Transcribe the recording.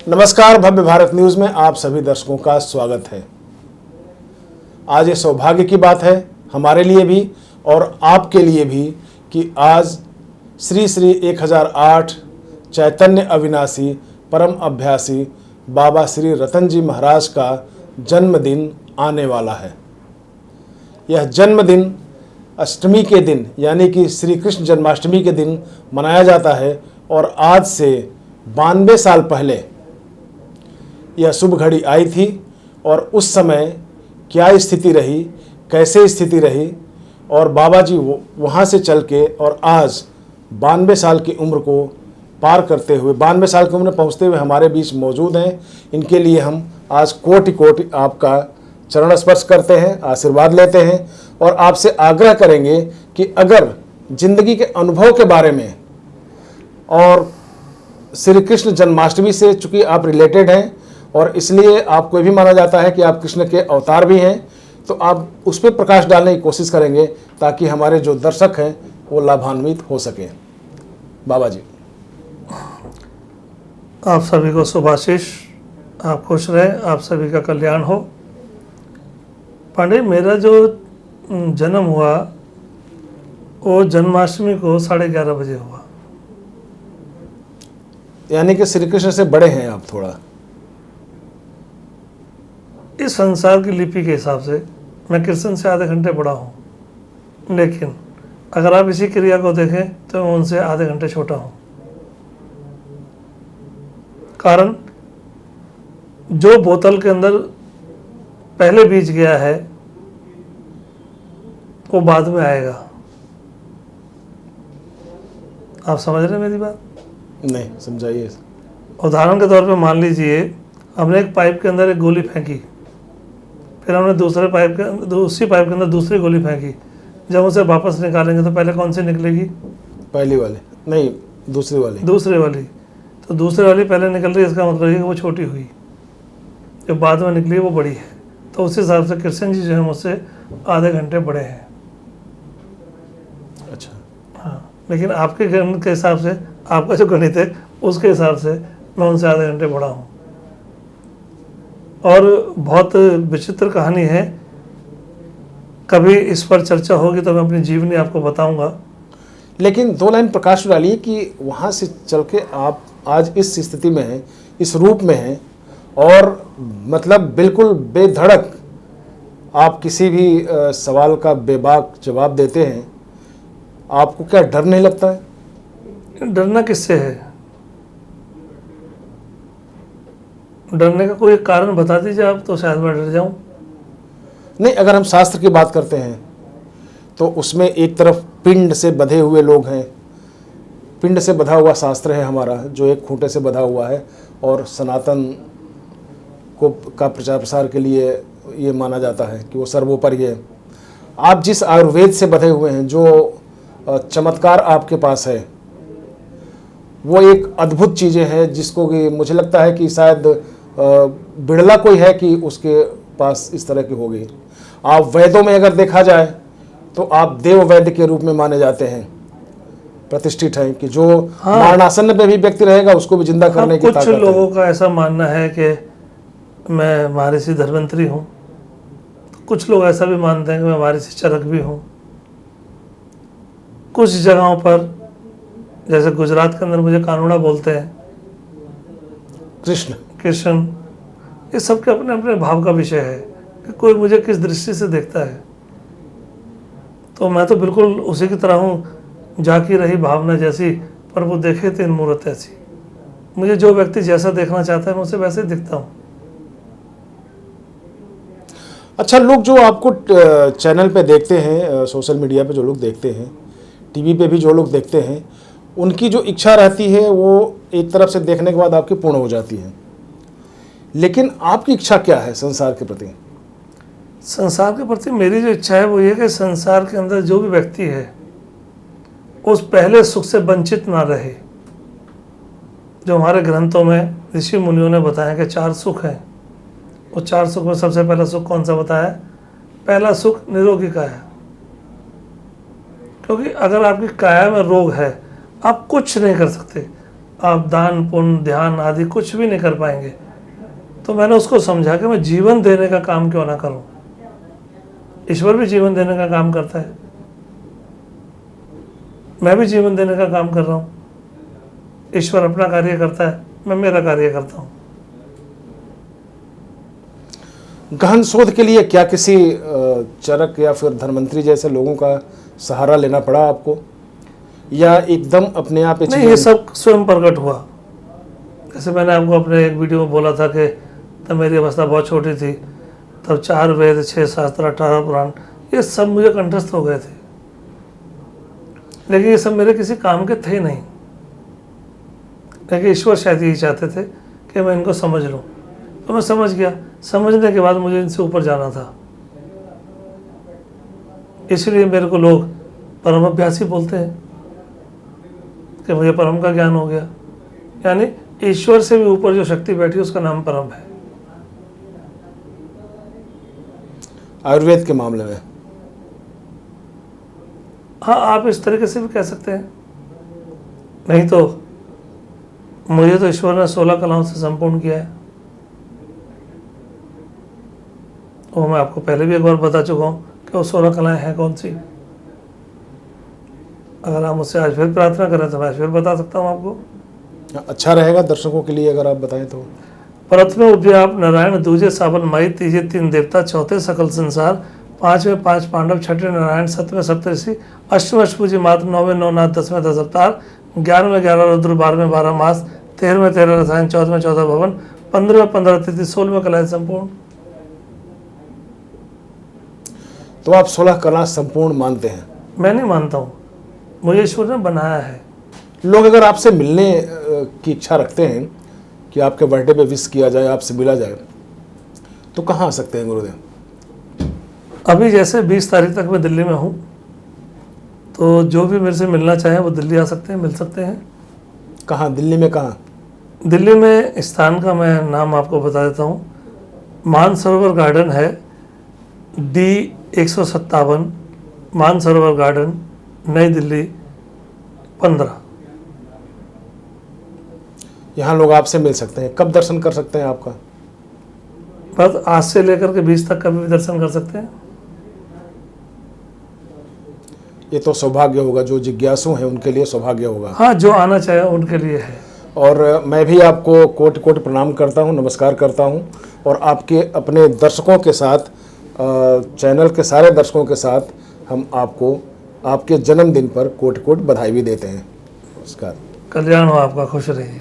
नमस्कार, भव्य भारत न्यूज में आप सभी दर्शकों का स्वागत है। आज ये सौभाग्य की बात है हमारे लिए भी और आपके लिए भी कि आज श्री श्री 1008 चैतन्य अविनाशी परम अभ्यासी बाबा श्री रतन जी महाराज का जन्मदिन आने वाला है। यह जन्मदिन अष्टमी के दिन यानी कि श्री कृष्ण जन्माष्टमी के दिन मनाया जाता है और आज से 92 साल पहले यह शुभ घड़ी आई थी और उस समय क्या स्थिति रही, कैसे स्थिति रही और बाबा जी वहाँ से चल के और आज 92 साल की उम्र को पार करते हुए 92 साल की उम्र पहुँचते हुए हमारे बीच मौजूद हैं। इनके लिए हम आज कोटि कोटि आपका चरण स्पर्श करते हैं, आशीर्वाद लेते हैं और आपसे आग्रह करेंगे कि अगर जिंदगी के अनुभव के बारे में और श्री कृष्ण जन्माष्टमी से चूँकि आप रिलेटेड हैं और इसलिए आपको ये भी माना जाता है कि आप कृष्ण के अवतार भी हैं, तो आप उस पर प्रकाश डालने की कोशिश करेंगे ताकि हमारे जो दर्शक हैं वो लाभान्वित हो सकें। बाबा जी, आप सभी को शुभाशीष, आप खुश रहें, आप सभी का कल्याण हो। पांडे, मेरा जो जन्म हुआ वो जन्माष्टमी को 11:30 बजे हुआ। यानी कि श्री कृष्ण से बड़े हैं आप थोड़ा। इस संसार की लिपि के हिसाब से मैं कृष्ण से आधे घंटे बड़ा हूँ, लेकिन अगर आप इसी क्रिया को देखें तो मैं उनसे आधे घंटे छोटा हूँ। कारण जो बोतल के अंदर पहले बीज गया है वो बाद में आएगा। आप समझ रहे हैं मेरी बात? नहीं, समझाइए। उदाहरण के तौर पे मान लीजिए हमने एक पाइप के अंदर एक गोली फेंकी, फिर हमने उसी पाइप के अंदर दूसरी गोली फेंकी। जब उसे वापस निकालेंगे तो पहले कौन सी निकलेगी? पहली वाली नहीं, दूसरी वाली। दूसरी वाली। तो दूसरी वाली पहले निकल रही है, इसका मतलब है कि वो छोटी हुई, जो बाद में निकली वो बड़ी है। तो उस हिसाब से कृष्ण जी जो है मुझसे आधे घंटे बड़े हैं। अच्छा। हाँ, लेकिन आपके गणित के हिसाब से, आपका जो गणित है उसके हिसाब से मैं उनसे आधे घंटे बड़ा हूँ। और बहुत विचित्र कहानी है, कभी इस पर चर्चा होगी तो मैं अपनी जीवनी आपको बताऊंगा। लेकिन 2 लाइन प्रकाश डालिए कि वहाँ से चल के आप आज इस स्थिति में हैं, इस रूप में हैं और मतलब बिल्कुल बेधड़क आप किसी भी सवाल का बेबाक जवाब देते हैं। आपको क्या डर नहीं लगता है? डरना किससे है? डरने का कोई कारण बता दीजिए आप, तो शायद मैं डर जाऊं। नहीं, अगर हम शास्त्र की बात करते हैं तो उसमें एक तरफ पिंड से बंधे हुए लोग हैं, पिंड से बंधा हुआ शास्त्र है हमारा जो एक खूंटे से बंधा हुआ है और सनातन का प्रचार प्रसार के लिए ये माना जाता है कि वो सर्वोपरि है। आप जिस आयुर्वेद से बंधे हुए हैं, जो चमत्कार आपके पास है, वो एक अद्भुत चीज़ें हैं जिसको कि मुझे लगता है कि शायद बिरला कोई है कि उसके पास इस तरह की होगी। आप वैद्यों में अगर देखा जाए तो आप देव वैद्य के रूप में माने जाते हैं, प्रतिष्ठित हैं कि जो मरणासन पे भी व्यक्ति रहेगा उसको भी जिंदा करने की ताकत है। कुछ लोगों का ऐसा मानना है कि मैं महर्षि धन्वंतरी हूँ, कुछ लोग ऐसा भी मानते हैं कि मैं महर्षि चरक भी हूँ। कुछ जगहों पर जैसे गुजरात के अंदर मुझे कानूड़ा बोलते हैं, कृष्ण। ये सब के अपने अपने भाव का विषय है कि कोई मुझे किस दृष्टि से देखता है। तो मैं तो बिल्कुल उसी की तरह हूँ, जाकी रही भावना जैसी पर वो देखे तीन मूरत ऐसी। मुझे जो व्यक्ति जैसा देखना चाहता है मैं उसे वैसे दिखता हूँ। अच्छा, लोग जो आपको चैनल पे देखते हैं, सोशल मीडिया पे जो लोग देखते हैं, टीवी पे भी जो लोग देखते हैं, उनकी जो इच्छा रहती है वो एक तरफ से देखने के बाद आपकी पूर्ण हो जाती है, लेकिन आपकी इच्छा क्या है संसार के प्रति? संसार के प्रति मेरी जो इच्छा है वो ये कि संसार के अंदर जो भी व्यक्ति है उस पहले सुख से वंचित ना रहे। जो हमारे ग्रंथों में ऋषि मुनियों ने बताया कि 4 सुख हैं, वो 4 सुख में सबसे पहला सुख कौन सा बताया? पहला सुख निरोगी काया। क्योंकि अगर आपकी काया में रोग है आप कुछ नहीं कर सकते। आप दान पुण्य ध्यान आदि कुछ भी नहीं कर पाएंगे। तो मैंने उसको समझा कि मैं जीवन देने का काम क्यों ना करूं। ईश्वर भी जीवन देने का काम करता है, मैं भी जीवन देने का काम कर रहा हूं। ईश्वर अपना कार्य करता है, मैं मेरा कार्य करता हूं। गहन शोध के लिए क्या किसी चरक या फिर धन्वंतरी जैसे लोगों का सहारा लेना पड़ा आपको, या एकदम अपने आप नहीं, ये सब स्वयं प्रकट हुआ। जैसे मैंने आपको अपने एक वीडियो में बोला था कि तब मेरी अवस्था बहुत छोटी थी, तब 4 वेद 6 शास्त्र 18 पुराण ये सब मुझे कंठस्थ हो गए थे, लेकिन ये सब मेरे किसी काम के थे नहीं। लेकिन ईश्वर शायद यही चाहते थे कि मैं इनको समझ लूँ, तो मैं समझ गया। समझने के बाद मुझे इनसे ऊपर जाना था, इसलिए मेरे को लोग परम अभ्यासी बोलते हैं कि मुझे परम का ज्ञान हो गया। यानी ईश्वर से भी ऊपर जो शक्ति बैठी उसका नाम परम है। आयुर्वेद के मामले में हाँ, आप इस तरीके से भी कह सकते हैं। नहीं तो मुझे तो ईश्वर ने 16 कलाओं से संपूर्ण किया है। वो मैं आपको पहले भी एक बार बता चुका हूँ कि वो 16 कलाएं हैं कौन सी। अगर आप मुझसे आज फिर प्रार्थना करें तो मैं फिर बता सकता हूँ आपको। अच्छा रहेगा दर्शकों के लिए अगर आप बताएं तो। प्रथम उद्याप नारायण, दूजे सावन माई, तीजे 3 देवता, चौथे सकल संसार, 5वें 5 पांडव, 6वें नारायण, 7वें सप्तऋषि, 8वें अष्टभुजी मात्र, 9वें 9 नाथ, 10वें 10 अवतार, 11वें 11 रुद्र, 12वें 12 मास, 13वें 13 रसायन, 14वें 14 भवन, 15वें 15 तिथि, 16वें कलाएं संपूर्ण। तो आप 16 कला संपूर्ण मानते हैं? मैं नहीं मानता हूँ, मुझे ईश्वर ने बनाया है। लोग अगर आपसे मिलने की इच्छा रखते हैं कि आपके बर्थडे पे विश किया जाए, आपसे मिला जाए, तो कहाँ आ सकते हैं गुरुदेव? अभी जैसे 20 तारीख तक मैं दिल्ली में हूँ, तो जो भी मेरे से मिलना चाहे वो दिल्ली आ सकते हैं, मिल सकते हैं। कहाँ दिल्ली में? कहाँ? दिल्ली में स्थान का मैं नाम आपको बता देता हूँ। मानसरोवर गार्डन है, D157 मानसरोवर गार्डन, नई दिल्ली 15। यहाँ लोग आपसे मिल सकते हैं। कब दर्शन कर सकते हैं आपका? बस आज से लेकर के 20 तक कभी भी दर्शन कर सकते हैं। ये तो सौभाग्य होगा, जो जिज्ञासु हैं उनके लिए सौभाग्य होगा। हाँ, जो आना चाहे उनके लिए है। और मैं भी आपको कोटि कोटि प्रणाम करता हूँ, नमस्कार करता हूँ, और आपके अपने दर्शकों के साथ, चैनल के सारे दर्शकों के साथ हम आपको आपके जन्मदिन पर कोटि कोटि बधाई भी देते हैं। नमस्कार। कल्याण हो आपका, खुश रहिए।